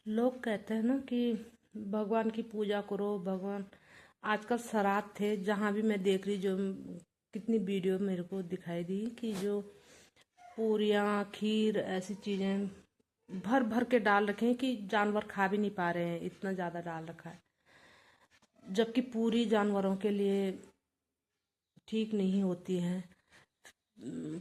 लोग कहते हैं ना कि भगवान की पूजा करो। भगवान आजकल श्राद्ध थे, जहाँ भी मैं देख रही, जो कितनी वीडियो मेरे को दिखाई दी कि जो पूरियाँ खीर ऐसी चीज़ें भर भर के डाल रखे हैं कि जानवर खा भी नहीं पा रहे हैं, इतना ज़्यादा डाल रखा है। जबकि पूरी जानवरों के लिए ठीक नहीं होती है,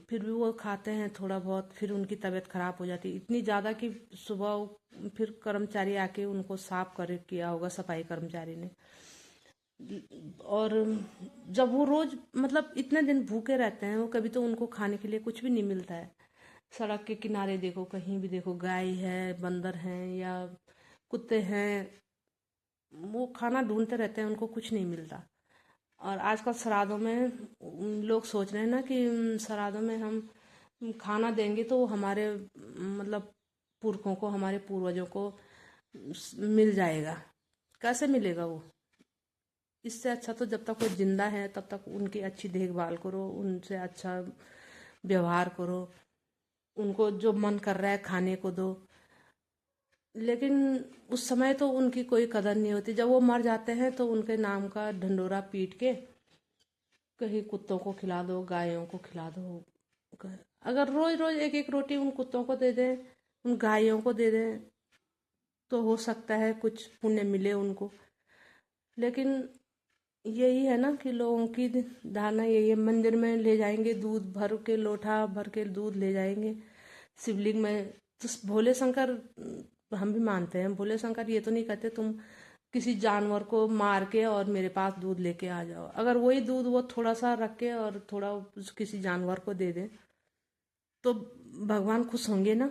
फिर भी वो खाते हैं थोड़ा बहुत, फिर उनकी तबीयत खराब हो जाती है इतनी ज़्यादा कि सुबह फिर कर्मचारी आके उनको साफ कर किया होगा, सफाई कर्मचारी ने। और जब वो रोज मतलब इतने दिन भूखे रहते हैं, वो कभी तो उनको खाने के लिए कुछ भी नहीं मिलता है। सड़क के किनारे देखो, कहीं भी देखो, गाय है, बंदर हैं या कुत्ते हैं, वो खाना ढूंढते रहते हैं, उनको कुछ नहीं मिलता। और आजकल श्राद्धों में लोग सोच रहे हैं ना कि श्राद्धों में हम खाना देंगे तो हमारे मतलब पुरखों को, हमारे पूर्वजों को मिल जाएगा। कैसे मिलेगा वो? इससे अच्छा तो जब तक वो जिंदा है तब तक उनकी अच्छी देखभाल करो, उनसे अच्छा व्यवहार करो, उनको जो मन कर रहा है खाने को दो। लेकिन उस समय तो उनकी कोई कदर नहीं होती। जब वो मर जाते हैं तो उनके नाम का ढंडोरा पीट के कहीं कुत्तों को खिला दो, गायों को खिला दो। अगर रोज रोज एक एक रोटी उन कुत्तों को दे दें, उन गायों को दे दें, तो हो सकता है कुछ पुण्य मिले उनको। लेकिन यही है ना कि लोगों की धारणा यही है, मंदिर में ले जाएंगे, दूध भर के, लोटा भर के दूध ले जाएंगे शिवलिंग में। तो भोले शंकर हम भी मानते हैं, भोले शंकर ये तो नहीं कहते तुम किसी जानवर को मार के और मेरे पास दूध लेके आ जाओ। अगर वही दूध वो थोड़ा सा रख के और थोड़ा किसी जानवर को दे दे तो भगवान खुश होंगे ना,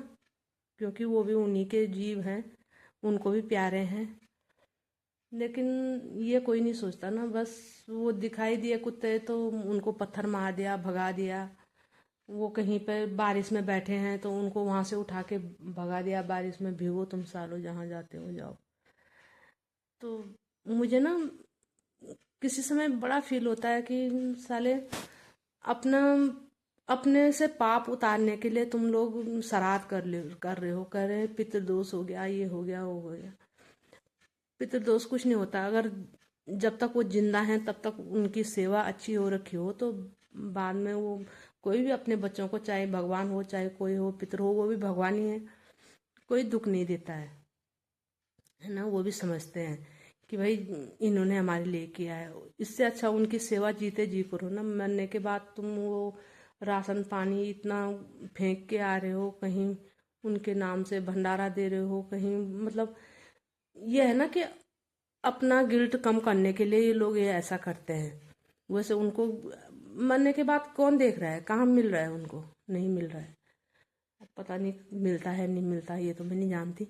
क्योंकि वो भी उन्हीं के जीव हैं, उनको भी प्यारे हैं। लेकिन ये कोई नहीं सोचता ना, बस वो दिखाई दिए कुत्ते तो उनको पत्थर मार दिया, भगा दिया। वो कहीं पे बारिश में बैठे हैं तो उनको वहां से उठा के भगा दिया, बारिश में भीगो तुम सालो, जहाँ जाते हो जाओ। तो मुझे ना किसी समय बड़ा फील होता है कि साले अपना अपने से पाप उतारने के लिए तुम लोग श्राद्ध कर रहे हो, कर रहे पितृदोष हो गया, ये हो गया, वो हो गया। पितृदोष कुछ नहीं होता। अगर जब तक वो जिंदा हैं तब तक उनकी सेवा अच्छी हो रखी हो तो बाद में वो कोई भी अपने बच्चों को, चाहे भगवान हो चाहे कोई हो, पितर हो, वो भी भगवान ही है, कोई दुख नहीं देता है ना। वो भी समझते हैं कि भाई इन्होंने हमारे लिए किया है। इससे अच्छा उनकी सेवा जीते जी करो ना। मरने के बाद तुम वो राशन पानी इतना फेंक के आ रहे हो, कहीं उनके नाम से भंडारा दे रहे हो, कहीं मतलब ये है ना कि अपना गिल्ट कम करने के लिए ये लोग ये ऐसा करते हैं। वैसे उनको मरने के बाद कौन देख रहा है, कहाँ मिल रहा है उनको? नहीं मिल रहा है। अब पता नहीं मिलता है नहीं मिलता है, ये तो मैं नहीं जानती।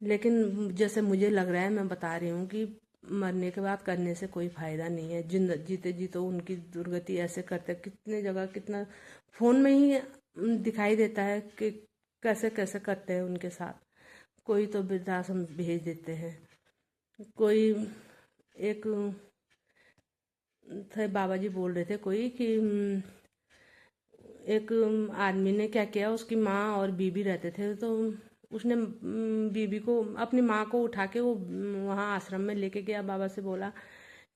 लेकिन जैसे मुझे लग रहा है, मैं बता रही हूँ कि मरने के बाद करने से कोई फायदा नहीं है। जिंद जीते जी तो उनकी दुर्गति ऐसे करते, कितने जगह कितना फोन में ही दिखाई देता है कि कैसे कैसे करते हैं उनके साथ। कोई तो वृद्धाश्रम भेज देते हैं, कोई एक थे बाबा जी बोल रहे थे कोई कि एक आदमी ने क्या किया, उसकी माँ और बीबी रहते थे तो उसने बीबी को, अपनी माँ को उठा के वो वहाँ आश्रम में लेके गया। बाबा से बोला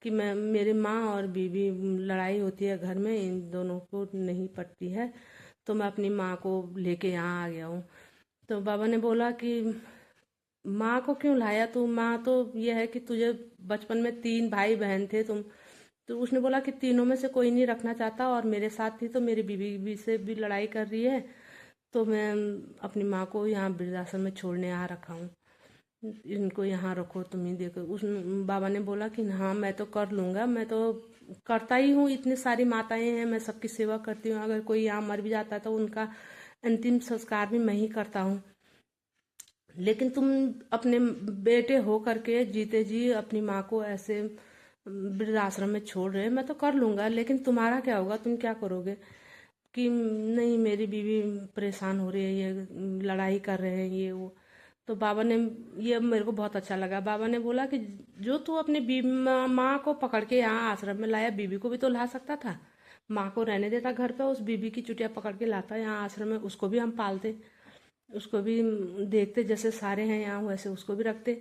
कि मैं, मेरी माँ और बीबी लड़ाई होती है घर में, इन दोनों को नहीं पटती है, तो मैं अपनी माँ को लेके यहाँ आ गया हूँ। तो बाबा ने बोला कि माँ को क्यों लाया तू? माँ तो ये है कि तुझे बचपन में तीन भाई बहन थे तुम। तो उसने बोला कि तीनों में से कोई नहीं रखना चाहता और मेरे साथ थी, तो मेरी बीवी भी से भी लड़ाई कर रही है, तो मैं अपनी माँ को यहाँ वृद्धाश्रम में छोड़ने आ रखा हूँ। इनको यहाँ रखो, तुम ही देखो। उस बाबा ने बोला कि हाँ मैं तो कर लूँगा, मैं तो करता ही हूँ, इतनी सारी माताएं हैं, मैं सबकी सेवा करती हूँ। अगर कोई यहाँ मर भी जाता है तो उनका अंतिम संस्कार भी मैं ही करता हूँ। लेकिन तुम अपने बेटे हो करके जीते जी अपनी माँ को ऐसे वृद्धाश्रम में छोड़ रहे हैं। मैं तो कर लूंगा, लेकिन तुम्हारा क्या होगा? तुम क्या करोगे? कि नहीं मेरी बीवी परेशान हो रही है, ये लड़ाई कर रहे हैं, ये वो। तो बाबा ने, ये मेरे को बहुत अच्छा लगा, बाबा ने बोला कि जो तू अपनी बीवी माँ को पकड़ के यहाँ आश्रम में लाया, बीवी को भी तो ला सकता था। माँ को रहने देता घर पे, उस बीवी की चुटिया पकड़ के लाता यहाँ आश्रम में, उसको भी हम पालते। उसको भी देखते जैसे सारे हैं यहाँ वैसे उसको भी रखते।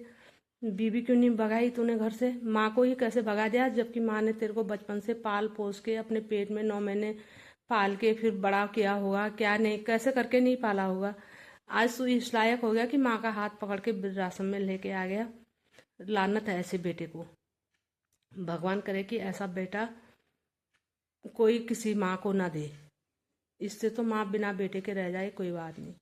बीवी क्यों नहीं भगाई तूने घर से, माँ को ही कैसे भगा दिया, जबकि माँ ने तेरे को बचपन से पाल पोस के अपने पेट में 9 महीने पाल के फिर बड़ा किया होगा, क्या नहीं कैसे करके नहीं पाला होगा। आज तू इस लायक हो गया कि माँ का हाथ पकड़ के वृद्धाश्रम में लेके आ गया। लानत है ऐसे बेटे को। भगवान करे कि ऐसा बेटा कोई किसी माँ को ना दे। इससे तो माँ बिना बेटे के रह जाए कोई बात नहीं।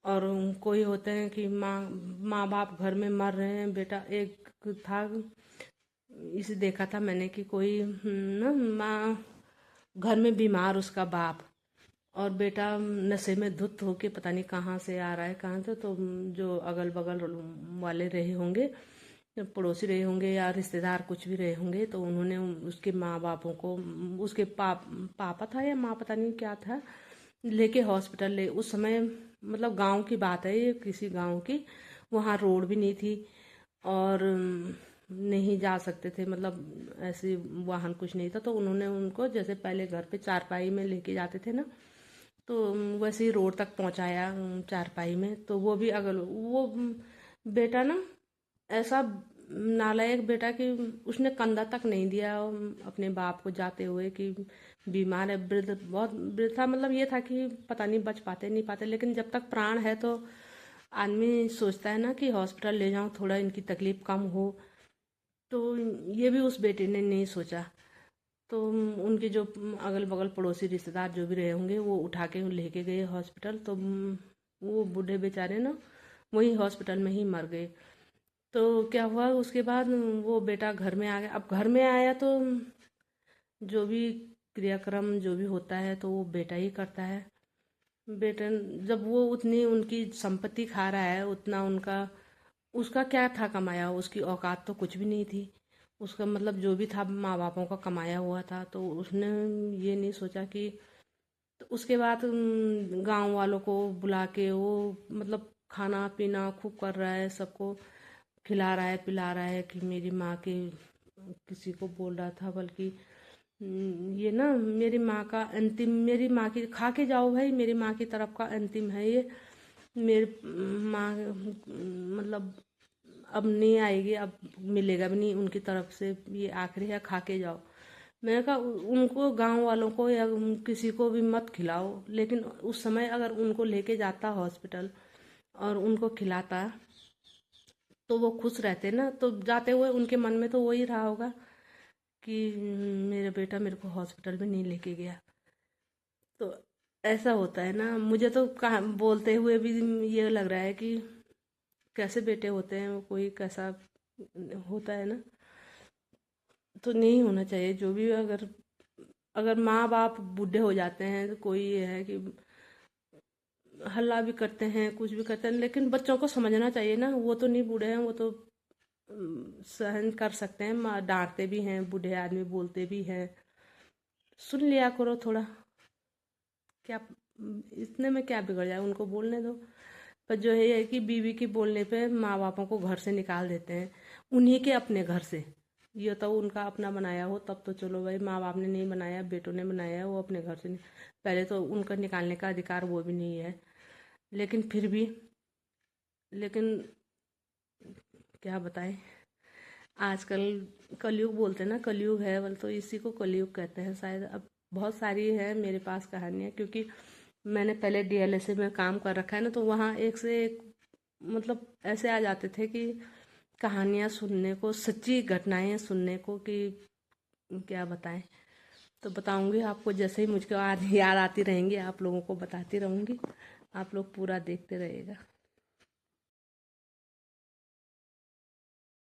और कोई होते हैं कि माँ बाप घर में मर रहे हैं। बेटा एक था, इसे देखा था मैंने कि कोई ना माँ घर में बीमार, उसका बाप और बेटा नशे में धुत होके पता नहीं कहाँ से आ रहा है कहाँ से, तो जो अगल बगल वाले रहे होंगे, पड़ोसी रहे होंगे या रिश्तेदार कुछ भी रहे होंगे, तो उन्होंने उसके माँ बापों को, उसके पापा था या माँ पता नहीं क्या था, लेके हॉस्पिटल ले। उस समय मतलब गांव की बात है ये, किसी गांव की, वहाँ रोड भी नहीं थी और नहीं जा सकते थे, मतलब ऐसे वाहन कुछ नहीं था, तो उन्होंने उनको जैसे पहले घर पे चारपाई में लेके जाते थे ना, तो वैसे ही रोड तक पहुंचाया चारपाई में। तो वो भी अगर वो बेटा ना ऐसा नालायक बेटा कि उसने कंधा तक नहीं दिया अपने बाप को जाते हुए, कि बीमार है, वृद्ध, बहुत वृद्ध था। मतलब ये था कि पता नहीं बच पाते नहीं पाते, लेकिन जब तक प्राण है तो आदमी सोचता है ना कि हॉस्पिटल ले जाऊं, थोड़ा इनकी तकलीफ कम हो। तो ये भी उस बेटे ने नहीं सोचा। तो उनके जो अगल बगल पड़ोसी रिश्तेदार जो भी रहे होंगे वो उठा के लेके गए हॉस्पिटल। तो वो बूढ़े बेचारे ना वही हॉस्पिटल में ही मर गए। तो क्या हुआ उसके बाद, वो बेटा घर में आ गया। अब घर में आया तो जो भी क्रियाक्रम जो भी होता है तो वो बेटा ही करता है। बेटा जब वो उतनी उनकी संपत्ति खा रहा है, उतना उनका, उसका क्या था कमाया, उसकी औकात तो कुछ भी नहीं थी। उसका मतलब जो भी था माँ बापों का कमाया हुआ था, तो उसने ये नहीं सोचा कि, तो उसके बाद गांव वालों को बुला के वो मतलब खाना पीना खूब कर रहा है, सबको खिला रहा है पिला रहा है, कि मेरी माँ के, किसी को बोल रहा था बल्कि ये ना मेरी माँ का अंतिम, मेरी माँ की खा के जाओ भाई, मेरी माँ की तरफ का अंतिम है ये, मेरी माँ मतलब अब नहीं आएगी, अब मिलेगा भी नहीं उनकी तरफ से, ये आखिरी है, खा के जाओ। मैंने कहा उनको गांव वालों को या किसी को भी मत खिलाओ, लेकिन उस समय अगर उनको लेके जाता हॉस्पिटल और उनको खिलाता तो वो खुश रहते ना। तो जाते हुए उनके मन में तो वही रहा होगा कि मेरा बेटा मेरे को हॉस्पिटल में नहीं लेके गया। तो ऐसा होता है ना। मुझे तो कहा बोलते हुए भी ये लग रहा है कि कैसे बेटे होते हैं, वो कोई कैसा होता है ना। तो नहीं होना चाहिए जो भी। अगर अगर माँ बाप बूढ़े हो जाते हैं तो कोई ये है कि हल्ला भी करते हैं कुछ भी करते हैं, लेकिन बच्चों को समझना चाहिए ना। वो तो नहीं बूढ़े हैं, वो तो सहन कर सकते हैं, डांटते भी हैं, बूढ़े आदमी बोलते भी हैं, सुन लिया करो थोड़ा। क्या इतने में क्या बिगड़ जाए, उनको बोलने दो। पर जो है कि बीवी के बोलने पे माँ बापों को घर से निकाल देते हैं, उन्हीं के अपने घर से। ये तो उनका अपना बनाया हो तब तो चलो भाई, माँ बाप ने नहीं बनाया, बेटों ने बनाया है, वो अपने घर से पहले तो उनका निकालने का अधिकार वो भी नहीं है। लेकिन फिर भी, लेकिन क्या बताएं। आजकल कलयुग बोलते हैं ना, कलयुग है बोल, तो इसी को कलयुग कहते हैं शायद। अब बहुत सारी है मेरे पास कहानियाँ, क्योंकि मैंने पहले डीएलएसए में काम कर रखा है ना, तो वहाँ एक से एक मतलब ऐसे आ जाते थे कि कहानियाँ सुनने को, सच्ची घटनाएं सुनने को, कि क्या बताएं। तो बताऊंगी आपको, जैसे ही मुझको याद आती रहेंगी आप लोगों को बताती रहूंगी। आप लोग पूरा देखते रहिएगा।